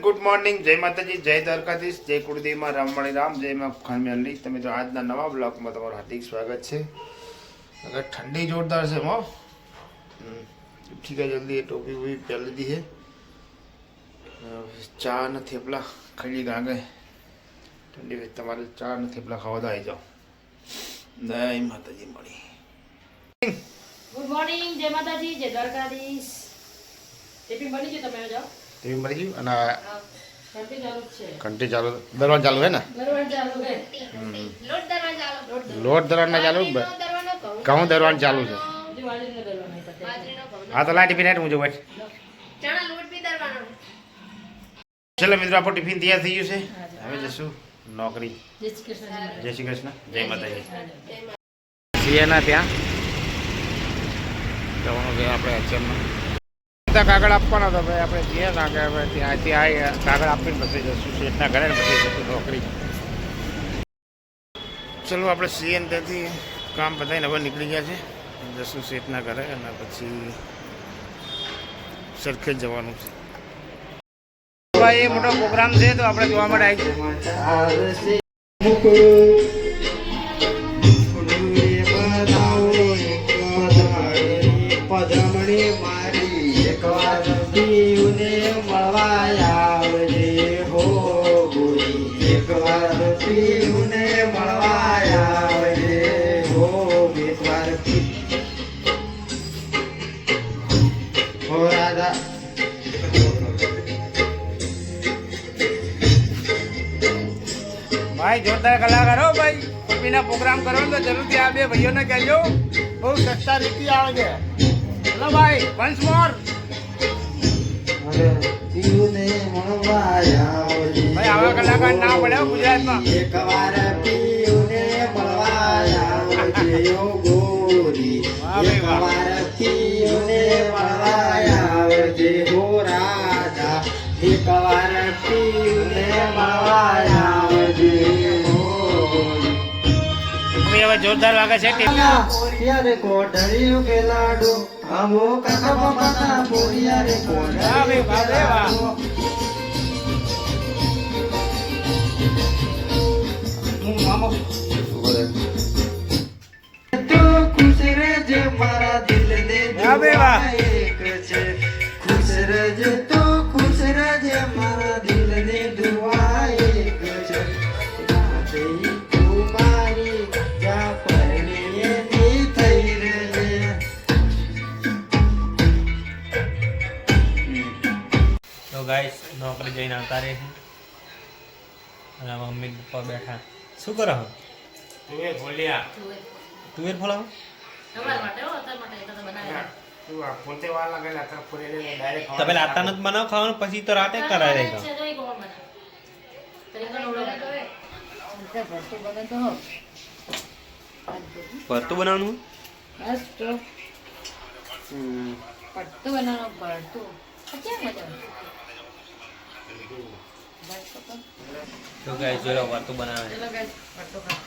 Good morning, જય માતાજી, જય દ્વારકાધીશ, જય કુળદેવમાં રામવાણી રામ, જય માં ખાનમેલી। તમે તો આજના નવા બ્લોગમાં તમારું હાર્દિક સ્વાગત છે। અગર ઠંડી જોરદાર છે મો ઠીક है, जल्दी टोपी वोपी पहन दी है। ચા ને થેપલા ખાઈ લીધા આગળ ઠંડી તમારે ચા ને થેપલા ખાવા તો આવી જાઓ। જય માતાજી મળી। ગુડ મોર્નિંગ, જય માતાજી, જય દ્વારકાધીશ। ટિફિન બની ગયું, તમે જાઓ। ટીવી મળી ગયું અને ઘંટી ચાલુ છે। ઘંટી ચાલુ, દરવાજ ચાલુ है ना? દરવાજ ચાલુ છે। લોટ દરવાજ ચાલુ, ઘઉં દરવાજ ચાલુ છે। બાજરીનો દરવાનો છે। हाँ तो ला टिफिन है मुझे बैठ चना लोट भी दरવાનો। चलो मित्रों, आपको टिफिन तैयार થઈ ગયું છે। હવે જશું નોકરી। જય શ્રી કૃષ્ણ। જય શ્રી કૃષ્ણ, જય માતાજી। સિયાના ત્યાં જવાનું છે આપણે એચએમમાં। કાગળ આપવાનો હતો ભાઈ, આપણે જઈએ ના કે હવે ત્યાં કાગળ આપીને પછી જશું શેઠના ઘરે, પછી જશું નોકરી। ચલો આપણે સીએન ત્યાંથી કામ બતાવીને હવે નીકળી ગયા છે, જશું શેઠના ઘરે અને પછી સરખેજ જવાનું છે। ભાઈ એ મોટો પ્રોગ્રામ છે તો આપણે જોવા માટે આવી પધમણી મારી એકવાર પીયુને મળવા આવજે હો ગોરી, એકવાર પીયુને મળવા આવજે હો, એકવાર હો રાધા। भाई जोरदार कलाकार हो भाई, कोई बिना प्रोग्राम करो तो जरूर आ बे भैया ने कहजो, बहुत सस्ता रीति आवे। चलो भाई वंस मोर પીયુને મળવા આવજે भाई, आवा कलाकार ना पड़े गुजरात में। એકવાર પીયુને મળવા આવજે હો ગોરી, એકવાર પીયુને મળવા આવજે હો રાધા, એકવાર પીયુને મળવા આવજે હો ગોરી। भाई હવે જોરદાર વાગે છે। યારે કોઢળિયું કે લાડુ અમો કાકા બાપા પોરિયા રે વાહ ભાઈ, વાહ રે વાહ। હું મામો તો ખુશ રહેજે મારા દિલ ને વાહ ભાઈ, વાહ। એક છે, ખુશ રહેજે તો ખુશ રહેજે મારા દિલ ને દુઆ એક છે, રાતે તું મારી જા પરણીએ ની થઈ રહેજે। તો ગાઈસ નોકરી જઈને આવતા રહે છે અને મમ્મી પપ્પા બેઠા। શું કરો તું એ બોલ્યા તુવેર ફોલાવો? તમારા માટે હો, તમારા માટે તો બનાવ્યા। તું આ પોતે વાર લાગેલા તો ફોડે લે ડાયરેક્ટ તો પેલા આટા નથી બનાવ ખાવાનું, પછી તો રાતે કરાય રહેગા। છે જોઈ કોણ બનાવે? તરીકો નવડો બનાવે। એટલે ભરતું બને તો હો। ભરતું બનાવવાનું? બસ તો ભરતું બનાવવાનું, ભરતું ક્યાં મજા આવે? તો ગાઈસ જોડે ભરતું બનાવે ચલો ગાઈસ, ભરતું ખા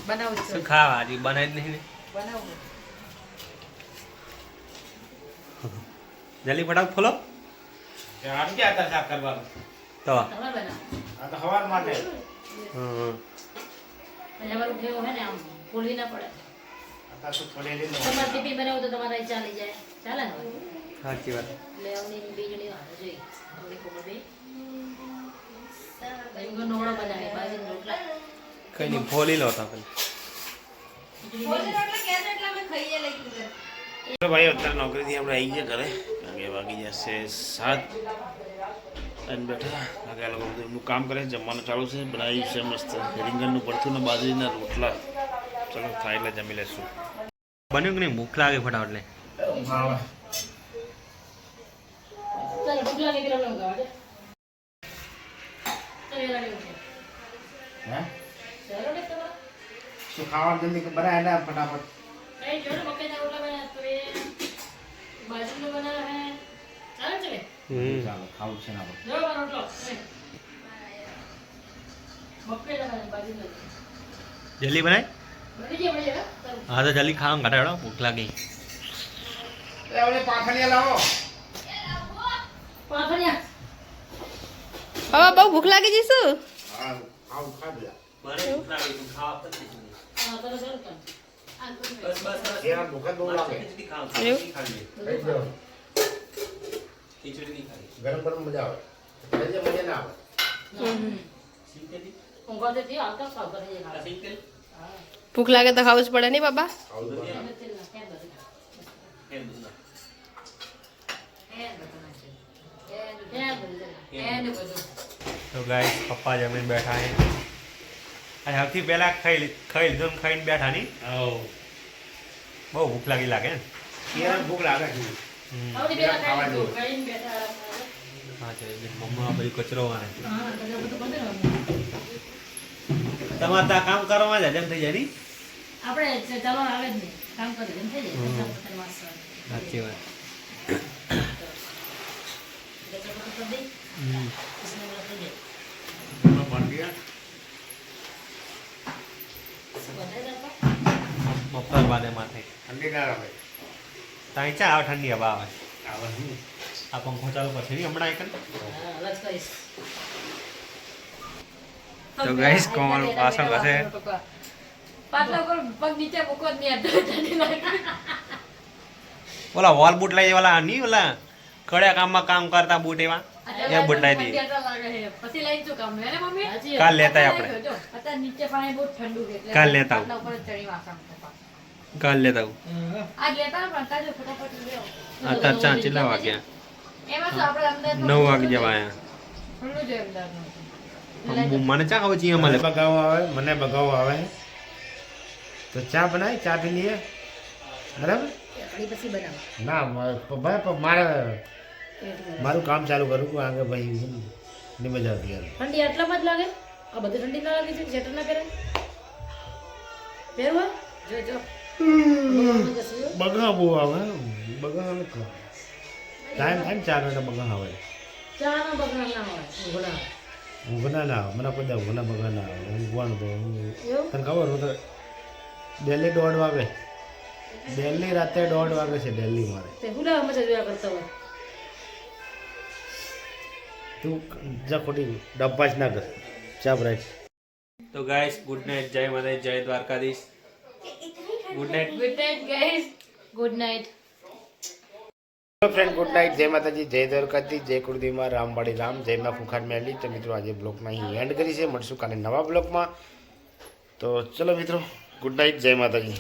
બનાવું છું। શું ખાવા હજી બનાવી જ નહીં ને? બનાવું જલ્દી ફટાફટ ફોલો આમ ક્યાં હતા સાફ કરવાનું? તો તમારે બનાવો। આ તો હવાર માટે હમ પછી અમારું ભેગું હે ને આમ ફૂલી ના પડે। આ તો ફોડે લે તમારે ટિફિન બનાવું તો તમારે અહીં ચાલી જાય, ચાલે ને? સાચી વાત। એટલે અવની બીજળી વાળો જોઈ અવની ખબર ભાઈ એમ નોળો બનાવે બાજરી રોટલા કઈ નહીં, ફોલી લો તો પેલા। બોલે રોટલા કેસ એટલા મે ખાઈએ લઈ કીધું। તો ભાઈ અત્યારે નોકરીથી આપણે આવી ગયા ઘરે, કારણ કે વાગી જશે 7 અને બેઠા કારણ કે આ લોકો બધું એમનું કામ કરે। જમવાનું ચાલુ છે, બનાવ્યું છે મસ્ત રીંગણનું ભરથું ને બાજરીના રોટલા। ચલો થાય એટલે જમી લેશું। બન્યું કે નહીં? ભૂખ લાગે ફટાફટ લે। ચાલો ઢોકળા નીકળો લો ગાડે તો એ લાગે છે હે ચાલો ને તમારા શું ખાવા જલ્દી બનાય ના ફટાફટ? એ જોડે મકાઈના રોટલા બનાવ્યા તો એ બાજરીનો બનાવ્યા હે, ચાલે છે? ચાલો ખાવું છે ના જો મારો રોટલો મકાઈના બનાવ્યા બાજરીનો જલ્દી બનાય। બની ગયા હા તો જલ્દી ખાવા ઘટાડો, ભૂખ લાગી। એ ઓલે પાથણિયા લાવો। પાથણિયા હવે બહુ ભૂખ લાગી જઈશું મારે ભૂખ લાગી તું ખાવા પણ નહીં. હા, તો ચાલો તો. બસ ખીચડી ખાવ એવું? ખીચડી ખાવી ખીચડી નહીં ખાવી ગરમ ગરમ મજા આવે મજા ના આવે સિંગતેલી ઊંઘવા દેતી, આવતા ખાવ ઘરે જઈને આ ખાવ. સિંગતેલ હા. ભૂખ લાગે તો ખાવું જ પડે નહીં બાબા અને તેલ ના, કેમ બધું? કેમ દૂધના કેમ બધું નાખે? કેમ બધું? કેમ બધું? તો ગાઈસ પપ્પા જમીને બેઠા હે અને સૌથી પહેલા ખાઈ લીધું ને ખાઈને બેઠા નહીં બહુ ભૂખ લાગે ને ભૂખ લાગે છે સૌથી પહેલા ખાઈ લીધું, ખાઈને બેઠા આરામ. હા છે મમ્મા આ બધું કચરો વાને હા, તો બધું બંધ ને. તમારે ત્યાં કામ કરવામાં જ હજમ થઈ જાય નહીં આપણે ચાલો આવે જ નહીં, કામ કરી એમ થઈ જાય. પછી આપણે વાસણ. સાચી વાત એટલે ચટપટું કરી દઈ, પછી નવરા થઈ જાય. શું બનાવી દાદા? બપોર બાદ એમાં થઈ ઠંડી ના આવે ત્યાં ચા આવે ઠંડી હવા આવે આ પંખો ચાલુ પછી નહીં હમણાં એક હા, અલગ કરીશ. તો ગાઈસ કોમલ પાછળ ઘસે પાટલા પર પગ નીચે મૂકો જ નહીં ઠંડી લાગે ઓલા વોલ બૂટ લઈ ઓલા નહીં ઓલા કડ્યા કામમાં કામ કરતા બૂટ એવા એ બૂટ લાવી દઈએ પછી લઈને શું કામ હે ને મમ્મી સાચી કાલ વાત. લેતા આપણે જો અત્યારે નીચે પાણી બહુ ઠંડુ છે એટલે કાલ લેતા આવું. પાટલા ઉપર જ ચડી વાસણ મૂકવા. કાલ લેતા આવું આજ લેતા પણ અત્યારે જો ફટાફટ લેવો અત્યારે ચા ચેટલા વાગ્યા એમાં શું આપણે અંદર 9 વાગી જવા આયા ઠંડુ છે અંદરનું. મને ચા ખાવ છીએ મળે બગાવો આવે મને બગાવો આવે તો ચા બનાવી ચા પી લઈએ બરાબર કઢી પછી બનાવો. ના મારે મારું કામ ચાલુ કરું આગળ ભાઈ ની મજા આવતી યાર ઠંડી આટલામાં જ લાગે? આ બધી ઠંડી ના લાગે છે? સ્વેટર ના પહેરે? પહેરવા? જો જો. બગા બહુ આવે બગા ટાઈમ ચા ને બગા આવે ચા નો બગાડ ના હોય, ઊંઘ ના હોય. ઊંઘના ના આવે મને કોઈ ઊંઘના બગા ના આવે ઊંઘવાનું તો એવું? તને ખબર હું તો દિલ્હી 1:30 વાગે દિલ્હી રાતે 1:30 વાગે છે દિલ્હી મારે તે હું લેવા મજા જોયા કરતા હોય. તું જા ખોટી ડબ્બા જ ના કર ચા બ્રાઈટ તો ગાઈસ ગુડ નાઇટ જય માતા જય Dwarkadhish good night good night guys good night friend good night જય માતાજી જય દ્વારકાધીશ જય કુળદેવમાં રામવાડી રામ જય માં ખુખાર મેલી તો મિત્રો આજે બ્લોગમાં અહીં એન્ડ કરી છે મળશું કાલે નવા બ્લોગમાં તો ચલો મિત્રો ગુડ નાઇટ જય માતાજી